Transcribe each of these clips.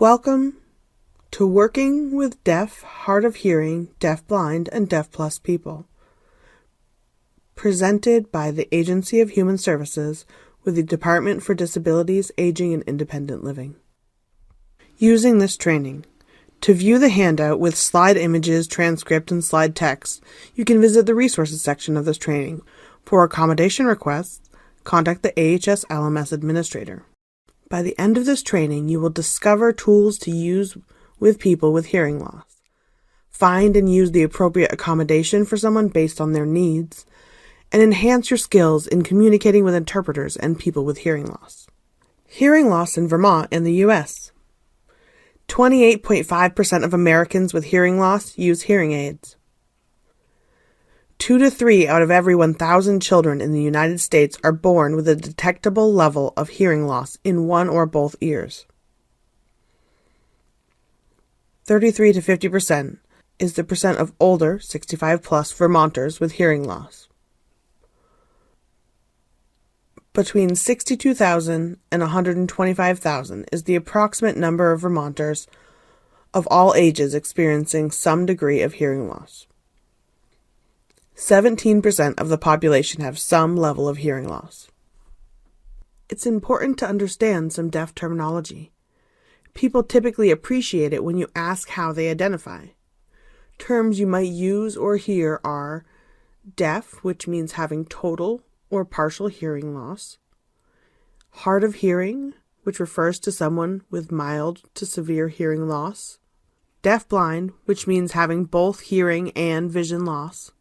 Welcome to Working with Deaf, Hard of Hearing, DeafBlind, and Deaf Plus People, presented by the Agency of Human Services with the Department for Disabilities, Aging, and Independent Living. Using this training, to view the handout with slide images, transcript, and slide text, you can visit the resources section of this training. For accommodation requests, contact the AHS LMS Administrator. By the end of this training, you will discover tools to use with people with hearing loss, find and use the appropriate accommodation for someone based on their needs, and enhance your skills in communicating with interpreters and people with hearing loss. Hearing loss in Vermont and the U.S. 28.5% of Americans with hearing loss use hearing aids. 2 to 3 out of every 1,000 children in the United States are born with a detectable level of hearing loss in one or both ears. 33 to 50% is the percent of older, 65-plus Vermonters with hearing loss. Between 62,000 and 125,000 is the approximate number of Vermonters of all ages experiencing some degree of hearing loss. 17% of the population have some level of hearing loss. It's important to understand some deaf terminology. People typically appreciate it when you ask how they identify. Terms you might use or hear are deaf, which means having total or partial hearing loss; hard of hearing, which refers to someone with mild to severe hearing loss; deafblind, which means having both hearing and vision loss;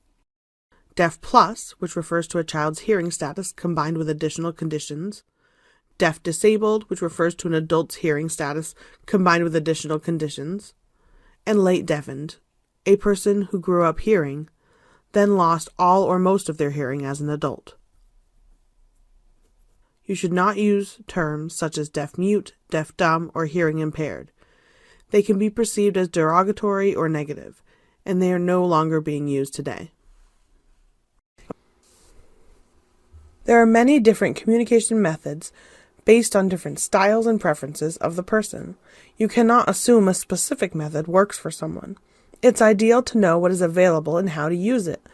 Deaf Plus, which refers to a child's hearing status combined with additional conditions; Deaf Disabled, which refers to an adult's hearing status combined with additional conditions; and Late Deafened, a person who grew up hearing, then lost all or most of their hearing as an adult. You should not use terms such as deaf-mute, deaf-dumb, or hearing impaired. They can be perceived as derogatory or negative, and they are no longer being used today. There are many different communication methods based on different styles and preferences of the person. You cannot assume a specific method works for someone. It's ideal to know what is available and how to use it,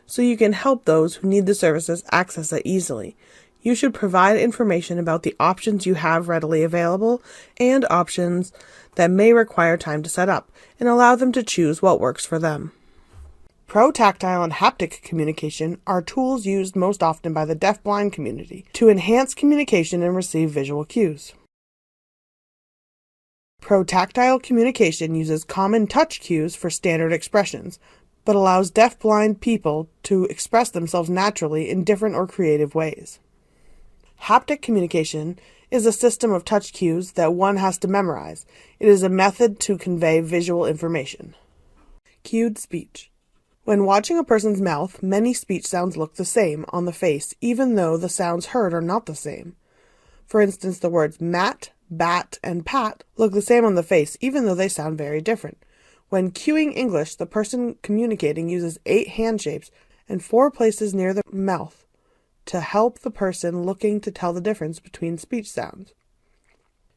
so you can help those who need the services access it easily. You should provide information about the options you have readily available and options that may require time to set up, and allow them to choose what works for them. Pro-tactile and haptic communication are tools used most often by the deaf-blind community to enhance communication and receive visual cues. Pro-tactile communication uses common touch cues for standard expressions, but allows deaf-blind people to express themselves naturally in different or creative ways. Haptic communication is a system of touch cues that one has to memorize. It is a method to convey visual information. Cued speech. When watching a person's mouth, many speech sounds look the same on the face, even though the sounds heard are not the same. For instance, the words mat, bat, and pat look the same on the face, even though they sound very different. When cueing English, the person communicating uses 8 hand shapes and 4 places near the mouth to help the person looking to tell the difference between speech sounds.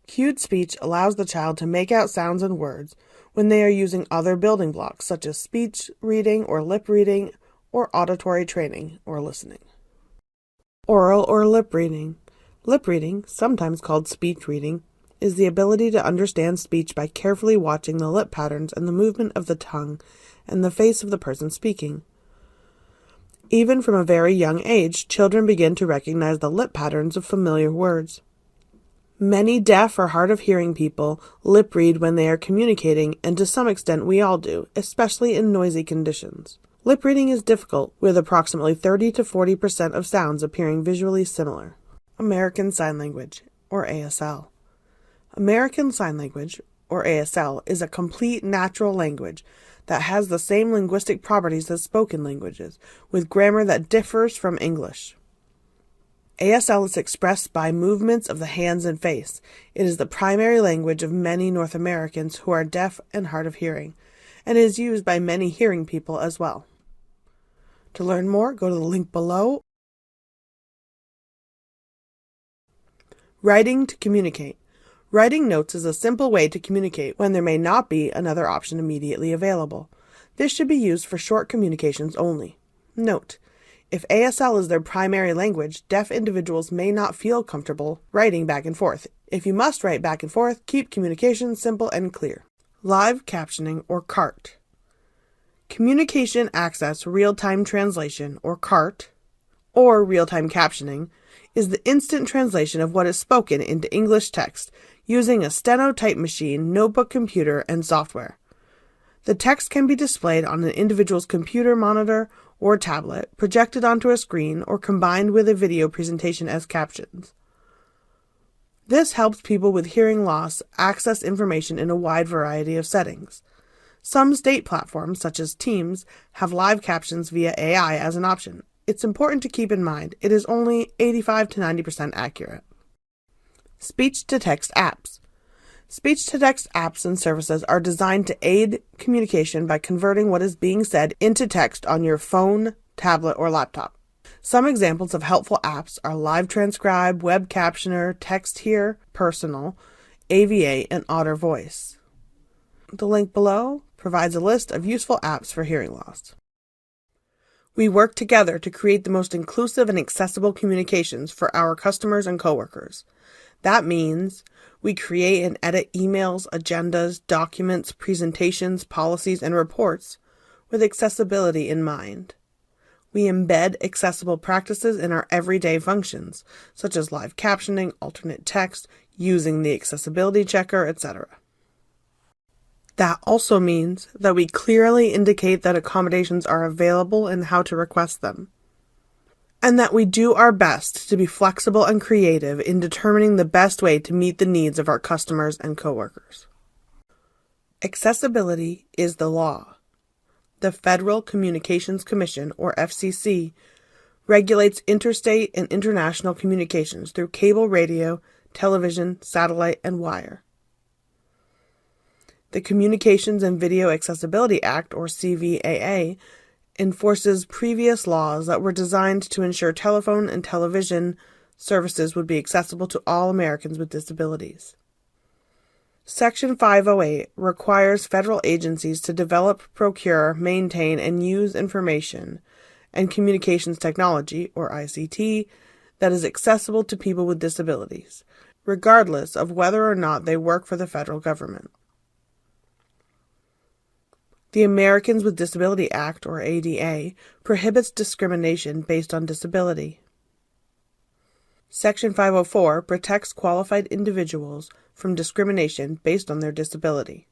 Cued speech allows the child to make out sounds and words when they are using other building blocks, such as speech reading or lip reading, or auditory training or listening. Oral or lip reading. Lip reading, sometimes called speech reading, is the ability to understand speech by carefully watching the lip patterns and the movement of the tongue and the face of the person speaking. Even from a very young age, children begin to recognize the lip patterns of familiar words. Many deaf or hard of hearing people lip read when they are communicating, and to some extent we all do, especially in noisy conditions. Lip reading is difficult, with approximately 30 to 40% of sounds appearing visually similar. American Sign Language, or ASL. American Sign Language, or ASL, is a complete natural language that has the same linguistic properties as spoken languages, with grammar that differs from English. ASL is expressed by movements of the hands and face. It is the primary language of many North Americans who are deaf and hard of hearing, and is used by many hearing people as well. To learn more, go to the link below. Writing to communicate. Writing notes is a simple way to communicate when there may not be another option immediately available. This should be used for short communications only. Note: if ASL is their primary language, deaf individuals may not feel comfortable writing back and forth. If you must write back and forth, keep communication simple and clear. Live captioning, or CART. Communication Access Real-Time Translation, or CART, or real-time captioning, is the instant translation of what is spoken into English text using a stenotype machine, notebook computer, and software. The text can be displayed on an individual's computer monitor or tablet, projected onto a screen, or combined with a video presentation as captions. This helps people with hearing loss access information in a wide variety of settings. Some state platforms, such as Teams, have live captions via AI as an option. It's important to keep in mind it is only 85 to 90% accurate. Speech-to-text apps. Speech-to-text apps and services are designed to aid communication by converting what is being said into text on your phone, tablet, or laptop. Some examples of helpful apps are Live Transcribe, Web Captioner, Text Here, Personal, AVA, and Otter Voice. The link below provides a list of useful apps for hearing loss. We work together to create the most inclusive and accessible communications for our customers and coworkers. That means we create and edit emails, agendas, documents, presentations, policies, and reports with accessibility in mind. We embed accessible practices in our everyday functions, such as live captioning, alternate text, using the accessibility checker, etc. That also means that we clearly indicate that accommodations are available and how to request them, and that we do our best to be flexible and creative in determining the best way to meet the needs of our customers and coworkers. Accessibility is the law. The Federal Communications Commission, or FCC, regulates interstate and international communications through cable radio, television, satellite, and wire. The Communications and Video Accessibility Act, or CVAA, enforces previous laws that were designed to ensure telephone and television services would be accessible to all Americans with disabilities. Section 508 requires federal agencies to develop, procure, maintain, and use information and communications technology, or ICT, that is accessible to people with disabilities, regardless of whether or not they work for the federal government. The Americans with Disability Act, or ADA, prohibits discrimination based on disability. Section 504 protects qualified individuals from discrimination based on their disability.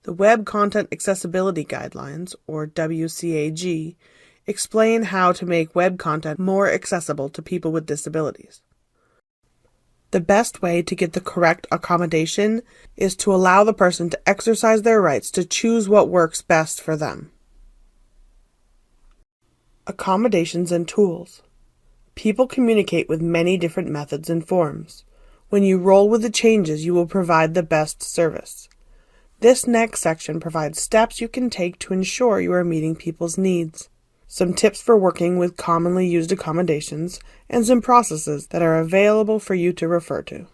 The Web Content Accessibility Guidelines, or WCAG, explain how to make web content more accessible to people with disabilities. The best way to get the correct accommodation is to allow the person to exercise their rights to choose what works best for them. Accommodations and tools. People communicate with many different methods and forms. When you roll with the changes, you will provide the best service. This next section provides steps you can take to ensure you are meeting people's needs, some tips for working with commonly used accommodations, and some processes that are available for you to refer to.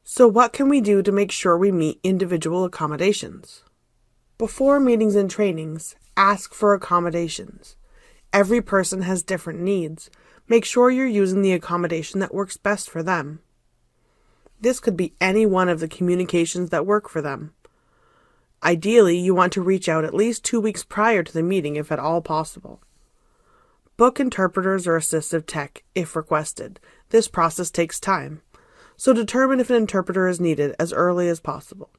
So what can we do to make sure we meet individual accommodations? Before meetings and trainings, ask for accommodations. Every person has different needs. Make sure you're using the accommodation that works best for them. This could be any one of the communications that work for them. Ideally, you want to reach out at least 2 weeks prior to the meeting if at all possible. Book interpreters or assistive tech if requested. This process takes time, so determine if an interpreter is needed as early as possible.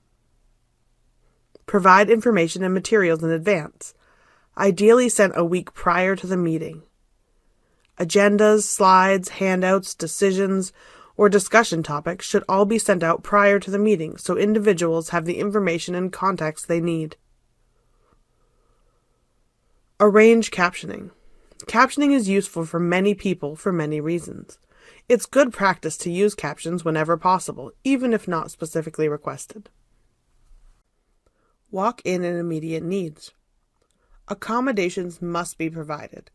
Provide information and materials in advance, ideally sent a week prior to the meeting. Agendas, slides, handouts, decisions, or discussion topics should all be sent out prior to the meeting so individuals have the information and context they need. Arrange captioning. Captioning is useful for many people for many reasons. It's good practice to use captions whenever possible, even if not specifically requested. Walk-in and immediate needs. Accommodations must be provided.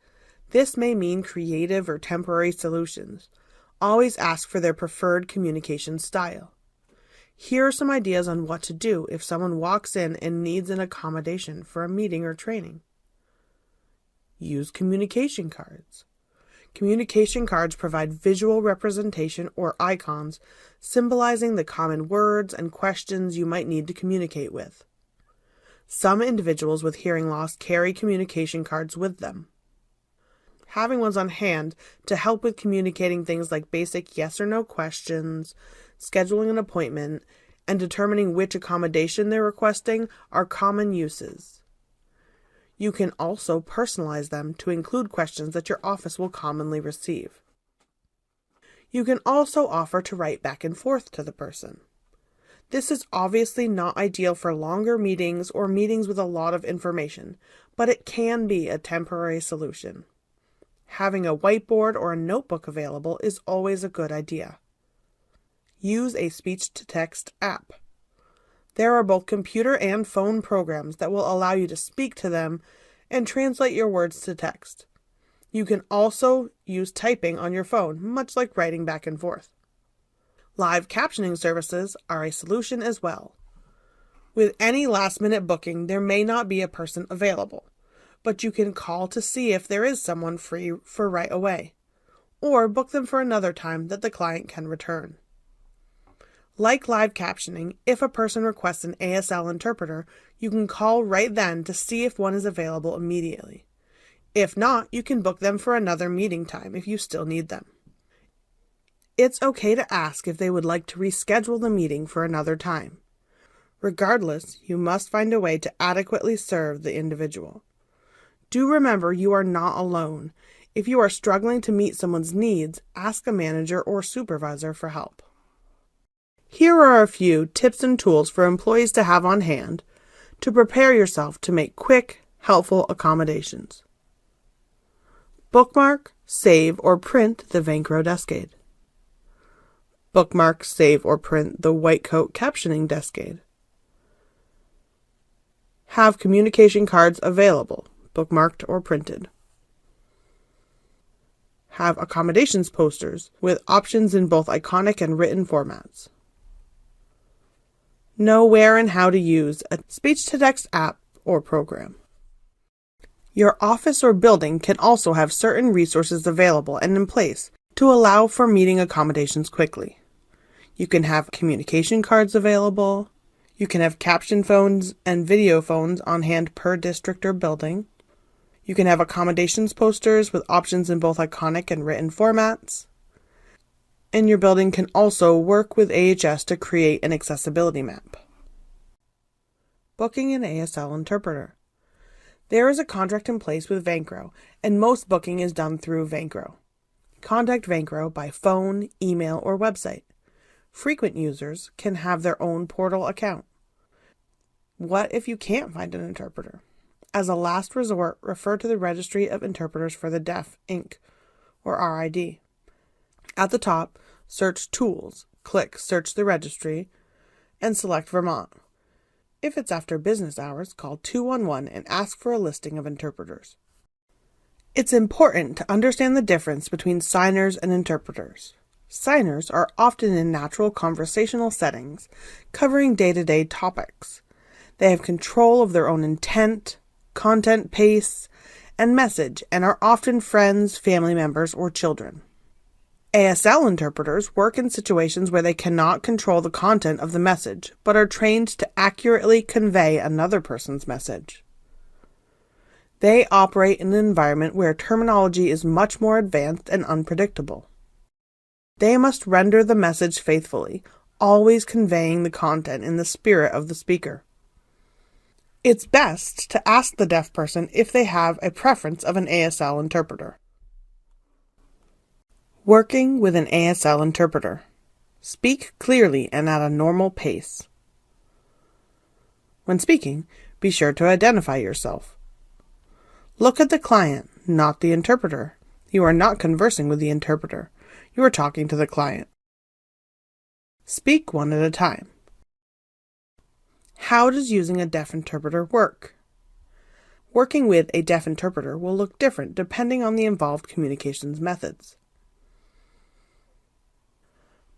This may mean creative or temporary solutions. Always ask for their preferred communication style. Here are some ideas on what to do if someone walks in and needs an accommodation for a meeting or training. Use communication cards. Communication cards provide visual representation or icons symbolizing the common words and questions you might need to communicate with. Some individuals with hearing loss carry communication cards with them. Having ones on hand to help with communicating things like basic yes or no questions, scheduling an appointment, and determining which accommodation they're requesting are common uses. You can also personalize them to include questions that your office will commonly receive. You can also offer to write back and forth to the person. This is obviously not ideal for longer meetings or meetings with a lot of information, but it can be a temporary solution. Having a whiteboard or a notebook available is always a good idea. Use a speech-to-text app. There are both computer and phone programs that will allow you to speak to them and translate your words to text. You can also use typing on your phone, much like writing back and forth. Live captioning services are a solution as well. With any last-minute booking, there may not be a person available, but you can call to see if there is someone free for right away, or book them for another time that the client can return. Like live captioning, if a person requests an ASL interpreter, you can call right then to see if one is available immediately. If not, you can book them for another meeting time if you still need them. It's okay to ask if they would like to reschedule the meeting for another time. Regardless, you must find a way to adequately serve the individual. Do remember you are not alone. If you are struggling to meet someone's needs, ask a manager or supervisor for help. Here are a few tips and tools for employees to have on hand to prepare yourself to make quick, helpful accommodations. Bookmark, save, or print the Vancro desk aid. Bookmark, save, or print the White Coat captioning desk aid. Have communication cards available, bookmarked or printed. Have accommodations posters with options in both iconic and written formats. Know where and how to use a speech-to-text app or program. Your office or building can also have certain resources available and in place to allow for meeting accommodations quickly. You can have communication cards available. You can have caption phones and video phones on hand per district or building. You can have accommodations posters with options in both iconic and written formats. And your building can also work with AHS to create an accessibility map. Booking an ASL interpreter. There is a contract in place with Vancro, and most booking is done through Vancro. Contact Vancro by phone, email, or website. Frequent users can have their own portal account. What if you can't find an interpreter? As a last resort, refer to the Registry of Interpreters for the Deaf, Inc., or RID. At the top, search Tools, click Search the Registry, and select Vermont. If it's after business hours, call 211 and ask for a listing of interpreters. It's important to understand the difference between signers and interpreters. Signers are often in natural conversational settings, covering day-to-day topics. They have control of their own intent, content pace, and message, and are often friends, family members, or children. ASL interpreters work in situations where they cannot control the content of the message, but are trained to accurately convey another person's message. They operate in an environment where terminology is much more advanced and unpredictable. They must render the message faithfully, always conveying the content in the spirit of the speaker. It's best to ask the deaf person if they have a preference of an ASL interpreter. Working with an ASL interpreter. Speak clearly and at a normal pace. When speaking, be sure to identify yourself. Look at the client, not the interpreter. You are not conversing with the interpreter. You are talking to the client. Speak one at a time. How does using a deaf interpreter work? Working with a deaf interpreter will look different depending on the involved communications methods.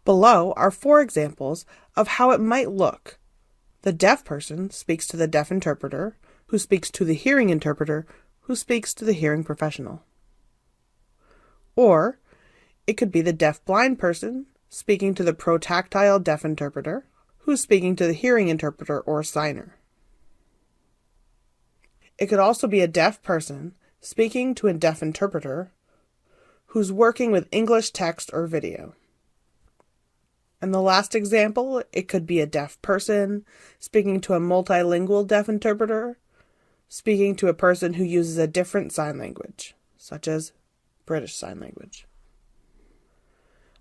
Below are 4 examples of how it might look. The deaf person speaks to the deaf interpreter, who speaks to the hearing interpreter, who speaks to the hearing professional. Or it could be the deaf-blind person speaking to the protactile deaf interpreter, who's speaking to the hearing interpreter or signer. It could also be a deaf person speaking to a deaf interpreter who's working with English text or video. And the last example, it could be a deaf person speaking to a multilingual deaf interpreter, speaking to a person who uses a different sign language, such as British Sign Language.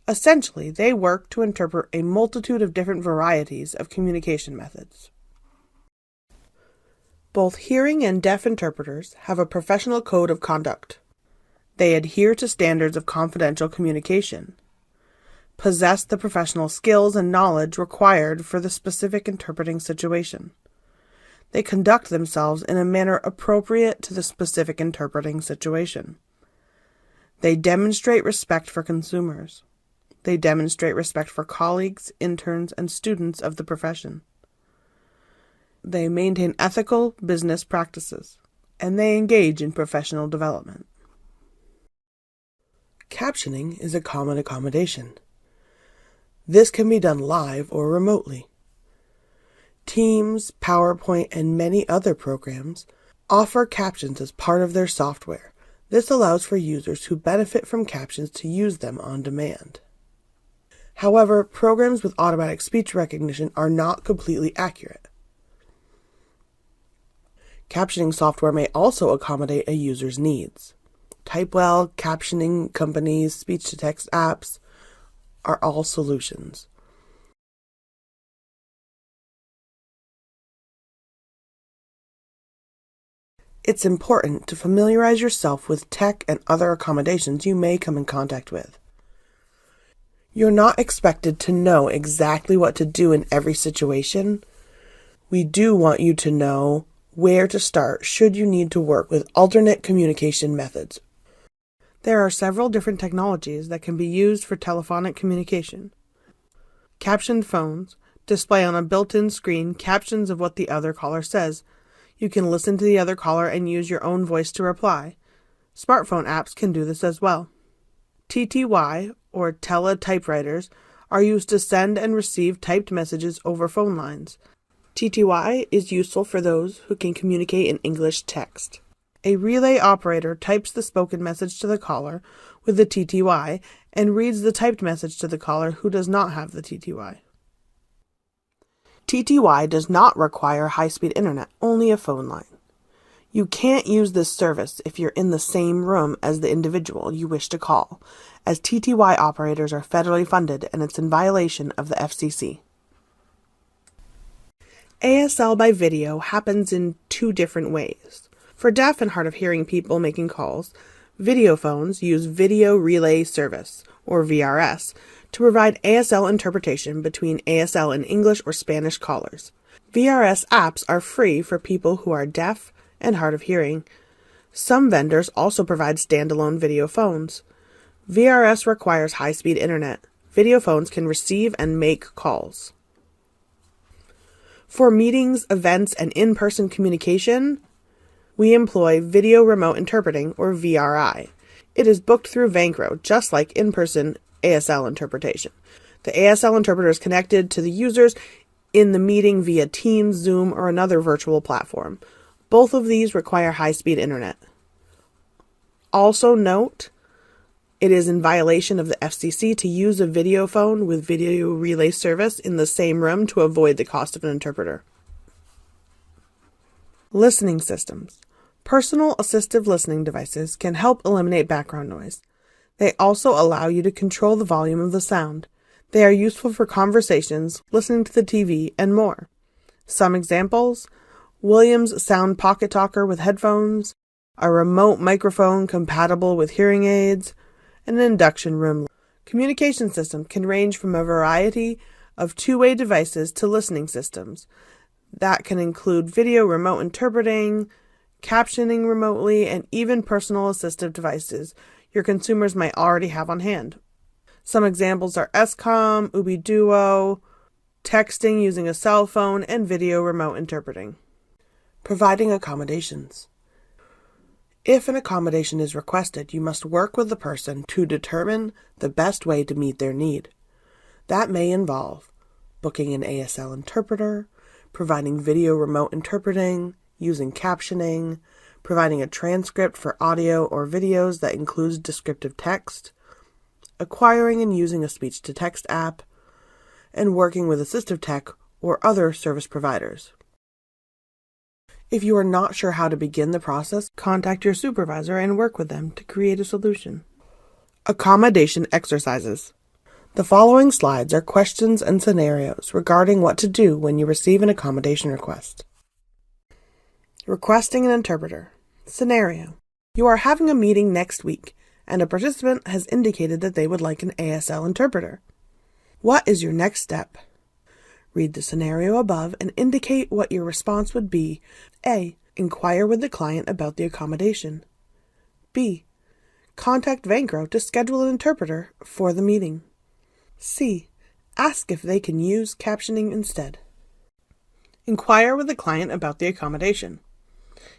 Essentially, they work to interpret a multitude of different varieties of communication methods. Both hearing and deaf interpreters have a professional code of conduct. They adhere to standards of confidential communication, possess the professional skills and knowledge required for the specific interpreting situation. They conduct themselves in a manner appropriate to the specific interpreting situation. They demonstrate respect for consumers. They demonstrate respect for colleagues, interns, and students of the profession. They maintain ethical business practices, and they engage in professional development. Captioning is a common accommodation. This can be done live or remotely. Teams, PowerPoint, and many other programs offer captions as part of their software. This allows for users who benefit from captions to use them on demand. However, programs with automatic speech recognition are not completely accurate. Captioning software may also accommodate a user's needs. Typewell, captioning companies, speech-to-text apps are all solutions. It's important to familiarize yourself with tech and other accommodations you may come in contact with. You're not expected to know exactly what to do in every situation. We do want you to know where to start should you need to work with alternate communication methods. There are several different technologies that can be used for telephonic communication. Captioned phones display on a built-in screen captions of what the other caller says. You can listen to the other caller and use your own voice to reply. Smartphone apps can do this as well. TTY, or teletypewriters, are used to send and receive typed messages over phone lines. TTY is useful for those who can communicate in English text. A relay operator types the spoken message to the caller with the TTY and reads the typed message to the caller who does not have the TTY. TTY does not require high-speed internet, only a phone line. You can't use this service if you're in the same room as the individual you wish to call, as TTY operators are federally funded and it's in violation of the FCC. ASL by video happens in 2 different ways. For deaf and hard of hearing people making calls, video phones use Video Relay Service, or VRS, to provide ASL interpretation between ASL and English or Spanish callers. VRS apps are free for people who are deaf and hard of hearing. Some vendors also provide standalone video phones. VRS requires high-speed internet. Video phones can receive and make calls. For meetings, events, and in-person communication, we employ Video Remote Interpreting, or VRI. It is booked through Vancro, just like in-person ASL interpretation. The ASL interpreter is connected to the users in the meeting via Teams, Zoom, or another virtual platform. Both of these require high-speed internet. Also note, it is in violation of the FCC to use a video phone with video relay service in the same room to avoid the cost of an interpreter. Listening systems. Personal assistive listening devices can help eliminate background noise. They also allow you to control the volume of the sound. They are useful for conversations, listening to the TV, and more. Some examples: Williams Sound Pocket Talker with headphones, a remote microphone compatible with hearing aids, and an induction room. Communication system can range from a variety of two-way devices to listening systems. That can include video remote interpreting, captioning remotely, and even personal assistive devices your consumers might already have on hand. Some examples are SCOM, UbiDuo, texting using a cell phone, and video remote interpreting. Providing accommodations. If an accommodation is requested, you must work with the person to determine the best way to meet their need. That may involve booking an ASL interpreter, providing video remote interpreting, using captioning, providing a transcript for audio or videos that includes descriptive text, acquiring and using a speech-to-text app, and working with assistive tech or other service providers. If you are not sure how to begin the process, contact your supervisor and work with them to create a solution. Accommodation exercises. The following slides are questions and scenarios regarding what to do when you receive an accommodation request. Requesting an interpreter. Scenario. You are having a meeting next week, and a participant has indicated that they would like an ASL interpreter. What is your next step? Read the scenario above and indicate what your response would be. A. Inquire with the client about the accommodation. B. Contact Vancro to schedule an interpreter for the meeting. C. Ask if they can use captioning instead. Inquire with the client about the accommodation.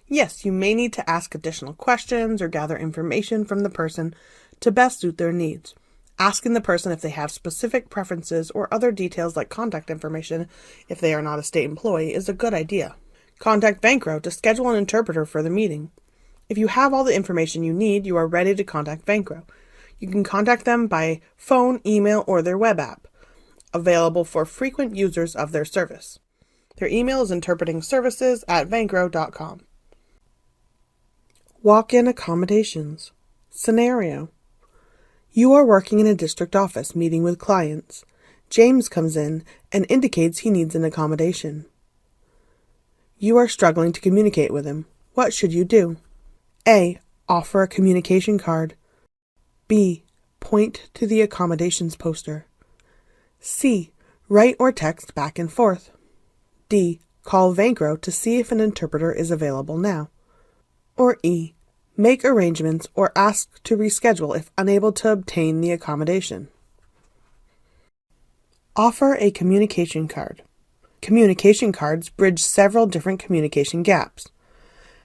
Yes, you may need to ask additional questions or gather information from the person to best suit their needs. Asking the person if they have specific preferences or other details like contact information if they are not a state employee is a good idea. Contact Vancro to schedule an interpreter for the meeting. If you have all the information you need, you are ready to contact Vancro. You can contact them by phone, email, or their web app, available for frequent users of their service. Their email is interpretingservices@vancro.com. Walk-in accommodations. Scenario. You are working in a district office meeting with clients. James comes in and indicates he needs an accommodation. You are struggling to communicate with him. What should you do? A. Offer a communication card. B. Point to the accommodations poster. C. Write or text back and forth. D. Call Vancro to see if an interpreter is available now. Or E. Make arrangements or ask to reschedule if unable to obtain the accommodation. Offer a communication card. Communication cards bridge several different communication gaps.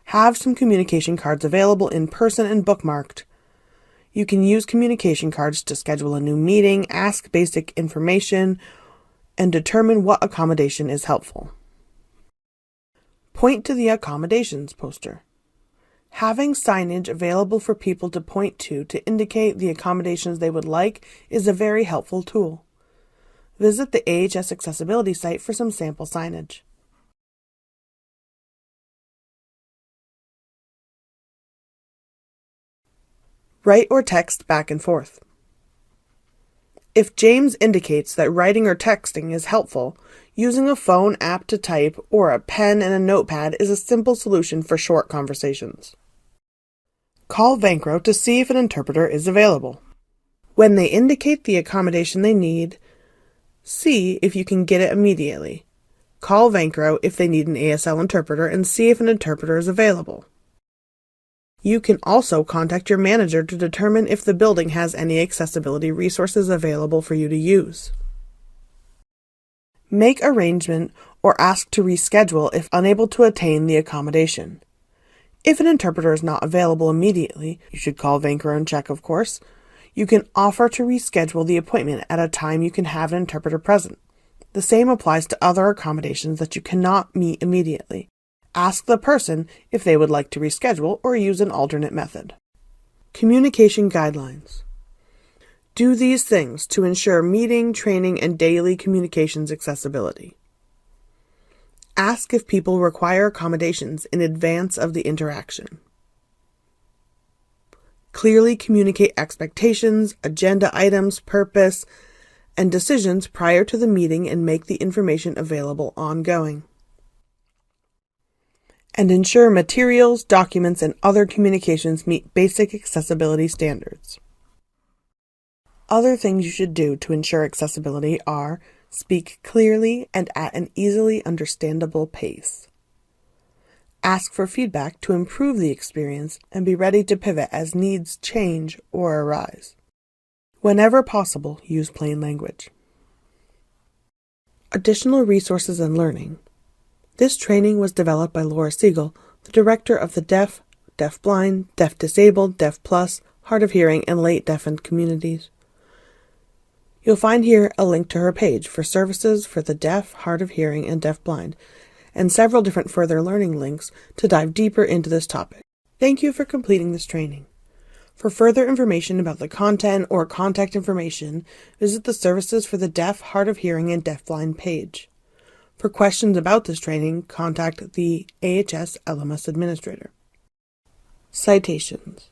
Have some communication cards available in person and bookmarked. You can use communication cards to schedule a new meeting, ask basic information, and determine what accommodation is helpful. Point to the accommodations poster. Having signage available for people to point to indicate the accommodations they would like is a very helpful tool. Visit the AHS accessibility site for some sample signage. Write or text back and forth. If James indicates that writing or texting is helpful, using a phone app to type or a pen and a notepad is a simple solution for short conversations. Call Vancro to see if an interpreter is available. When they indicate the accommodation they need, see if you can get it immediately. Call Vancro if they need an ASL interpreter and see if an interpreter is available. You can also contact your manager to determine if the building has any accessibility resources available for you to use. Make arrangement or ask to reschedule if unable to attain the accommodation. If an interpreter is not available immediately, you should call Vancro and check, of course. You can offer to reschedule the appointment at a time you can have an interpreter present. The same applies to other accommodations that you cannot meet immediately. Ask the person if they would like to reschedule or use an alternate method. Communication guidelines. Do these things to ensure meeting, training, and daily communications accessibility. Ask if people require accommodations in advance of the interaction. Clearly communicate expectations, agenda items, purpose, and decisions prior to the meeting and make the information available ongoing. And ensure materials, documents, and other communications meet basic accessibility standards. Other things you should do to ensure accessibility are speak clearly and at an easily understandable pace. Ask for feedback to improve the experience and be ready to pivot as needs change or arise. Whenever possible, use plain language. Additional resources and learning. This training was developed by Laura Siegel, the director of the deaf, deafblind, deaf-disabled, deaf plus, hard of hearing, and late deafened communities. You'll find here a link to her page for services for the deaf, hard of hearing, and deafblind, and several different further learning links to dive deeper into this topic. Thank you for completing this training. For further information about the content or contact information, visit the Services for the Deaf, Hard of Hearing, and Deafblind page. For questions about this training, contact the AHS LMS Administrator. Citations.